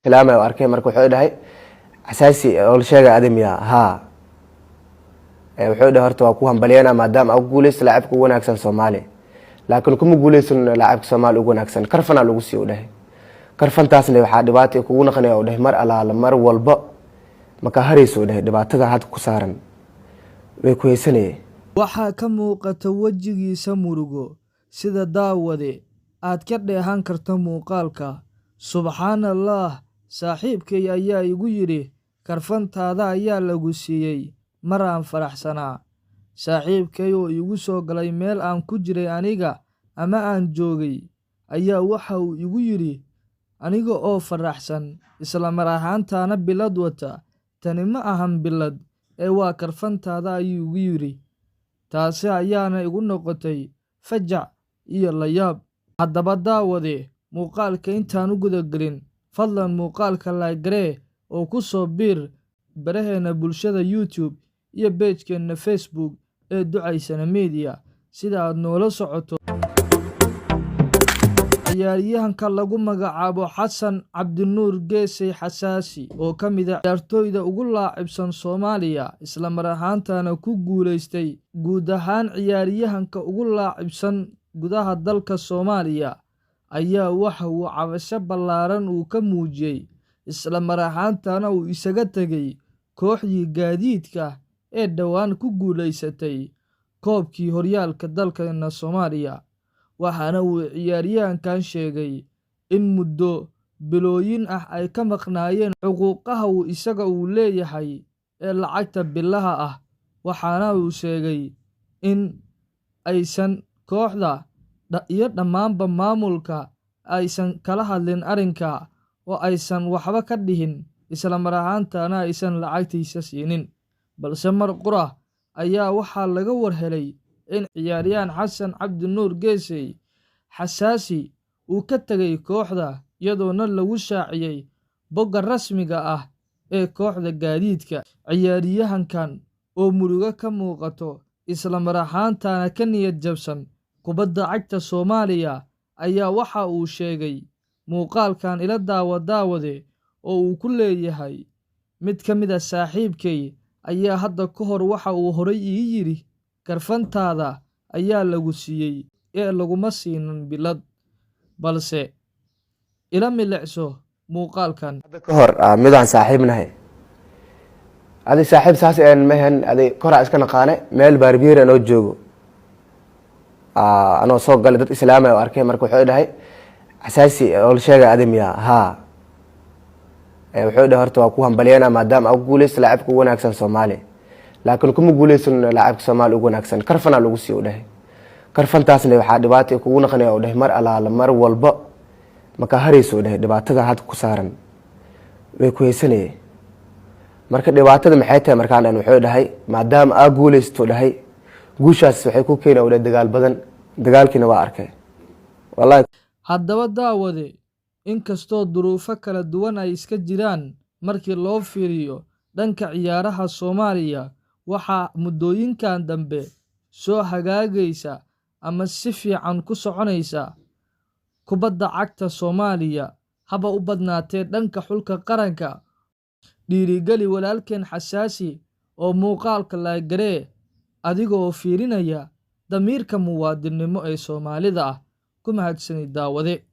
كلامه وأركي مركو حود هاي أساسي أول شيء قادم يا ها وحود هرتوا كوهم بلينا ما دام أو جولس لاعب كون أحسن سومالي لكن كم جولس لاعب سومالي كون أحسن كرفنا لوسي وده كرفن تاسني waxaa dhibaato kugu naqanay oo dheh mar alaala mar walba maka hariso dheh dhibaatada had ku saaran way ku heesanay waxaa ka muuqata wajigiisa murugo sida daawade aad ka dheehan karto muuqaalka subxaanallah saaxiibkay ayaa igu yiri karfantaada ayaa lagu siiyay mar aan faraxsanaa saaxiibkay oo igu soo galay meel aan ku jiray aniga ama aan joogay ayaa waxa uu igu yiri aniga oo faraxsan isla mar ahaantaana bilad wata tani ma ahan bilad ee waa karfantaada ayuu igu yiri taasi ayaana igu noqotay fajac iyo layaab haddaba daawade muuqaalka intaan u gudagelin fadlan muuqaalka like oo ku soo biir baraheena bulshada YouTube iyo page-keena Facebook ee Ducaysana Media sida aad noola socoto ciyaaryahanka lagu magacaabo Xasan Cabdinuur Geesay Xasaasi oo ka mid ah ciyaartooyda ugu laacibsan Soomaaliya isla mar ahaantaana ku guuleystay guud ahaan ciyaaryahanka ugu laacibsan gudaha dalka Soomaaliya ayaa waxa uu cabasho ballaaran uu ka muujiyay isla mar ahaantaana uu isaga tagay kooxdii gaadiidka ee dhawaan ku guuleysatay koobkii horyaalka dalkeena Soomaaliya waxaana uu ciyaaryahankan sheegay in muddo bilooyin ah ay ka maqnaayeen xuquuqaha uu isaga uu leeyahay ee lacagta bilaha ah waxaana uu sheegay in aysan kooxda iyo dhammaanba maamulka aysan kala hadlin arrinka oo aysan waxba ka dhihin isla mar ahaantaana aysan lacagtiisa siinin balse mar qura ayaa waxaa laga warhelay in ciyaaryahan Xasan Cabdinuur Geesay Xasaasi uu ka tagay kooxda iyadoona lagu shaaciyay bogga rasmiga ah ee kooxda gaadiidka ciyaaryahankan oo murugo ka muuqato isla mar ahaantaana ka niyad jabsan kubadda cagta Soomaaliya ayaa waxa uu sheegay muuqaalkan ila daawade oo uu ku leeyahay mid ka mid ah saaxiibkay ayaa hadda ka hor waxa uu horay ii yiri karfantaada ayaa lagu siiyay ee laguma siinin bilad balse ila milicso muuqaalkan ka hor midaan saaxiibnahay adi saaxiib saas aan mahan adi kora iska naqaane meel baarbiir aan oo joogo anoo soo galay dad islaamay oo arkay markuu wuxuu dhahay asaasi oo sheega adam ya ha wuxuu dhahay horta waa ku hambaliyana maadaama aad guuleysay laacib ku wanaagsan Soomaali laakiin kuma guuleysan laacib Soomaali ugu wanaagsan karfana lagu sii u dhahay karfantaasna waxaa dhibaato kugu naqanay oo dhahay mar alaala mar walba maka hariso dhahay dhibaatada had ku saaran way ku heesanay marka dhibaatada maxay tahay markaan wuxuu dhahay maadaama aad guuleysto dhahay guushaas waxay ku keenay oo dagaal badan dagaalkiina waa arkay wallahi haddaba daawade inkastoo duruufo kala duwan ay iska jiraan markii loo fiiriyo dhanka ciyaaraha Soomaaliya waxaa muddooyinkan dambe soo hagaagaysa ama si fiican ku soconaysa kubadda cagta Soomaaliya haba u badnaatee dhanka xulka qaranka dhiirigali walaalkeen Xasaasi oo muuqaalka like adigoo fiirinaya damiirka muwaadinimo ee Soomaalida ah ku mahadsanid daawade